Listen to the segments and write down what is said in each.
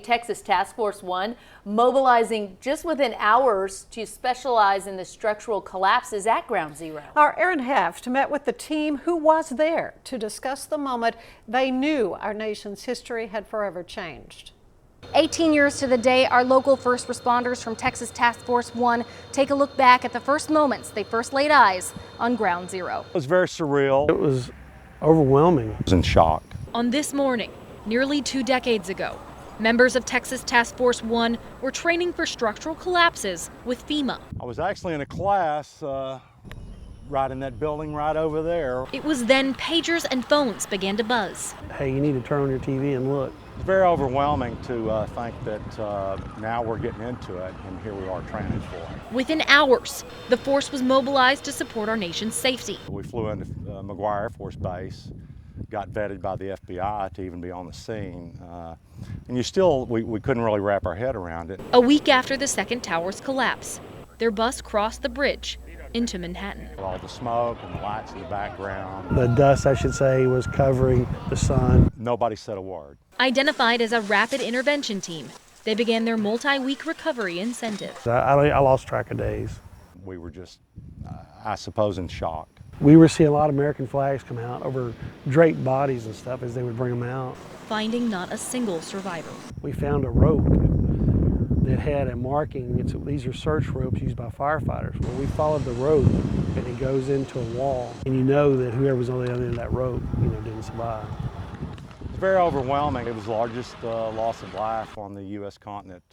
Texas Task Force One mobilizing just within hours to specialize in the structural collapses at Ground Zero. Our Aaron Heft met with the team who was there to discuss the moment they knew our nation's history had forever changed. 18 years to the day, our local first responders from Texas Task Force One take a look back at the first moments they first laid eyes on Ground Zero. It was very surreal. It was overwhelming. I was in shock. On this morning, nearly 2 decades ago, members of Texas Task Force One were training for structural collapses with FEMA. I was actually in a class right in that building right over there. It was then pagers and phones began to buzz. Hey, you need to turn on your TV and look. It's very overwhelming to think that now we're getting into it, and here we are training for it. Within hours, the force was mobilized to support our nation's safety. We flew into McGuire Air Force Base, got vetted by the FBI to even be on the scene, and we couldn't really wrap our head around it. A week after the second tower's collapse, their bus crossed the bridge into Manhattan. All the smoke and the lights in the background. The dust, I should say, was covering the sun. Nobody said a word. Identified as a rapid intervention team, they began their multi-week recovery incentive. I lost track of days. We were just, I suppose, in shock. We were seeing a lot of American flags come out over draped bodies and stuff as they would bring them out. Finding not a single survivor. We found a rope that had a marking. These are search ropes used by firefighters. Well, we followed the rope and it goes into a wall, and you know that whoever was on the other end of that rope, didn't survive. It's very overwhelming. It was the largest loss of life on the U.S. continent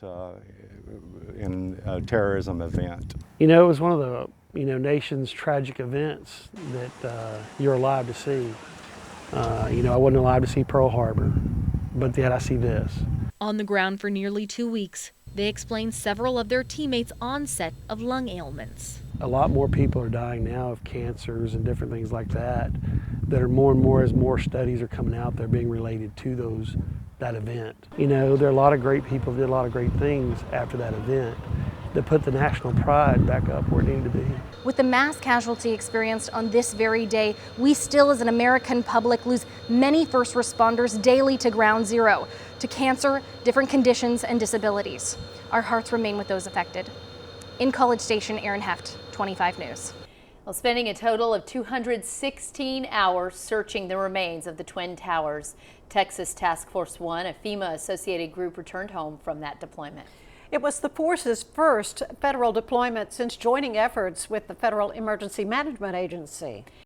in a terrorism event. It was one of the nation's tragic events that you're alive to see. I wasn't alive to see Pearl Harbor, but yet I see this. On the ground for nearly 2 weeks, they explained several of their teammates' onset of lung ailments. A lot more people are dying now of cancers and different things like that are more and more as more studies are coming out, they're being related to that event. There are a lot of great people who did a lot of great things after that event that put the national pride back up where it needed to be. With the mass casualty experienced on this very day, we still as an American public lose many first responders daily to Ground Zero, to cancer, different conditions, and disabilities. Our hearts remain with those affected. In College Station, Aaron Heft, 25 News. Well, spending a total of 216 hours searching the remains of the Twin Towers, Texas Task Force One, a FEMA-associated group, returned home from that deployment. It was the force's first federal deployment since joining efforts with the Federal Emergency Management Agency.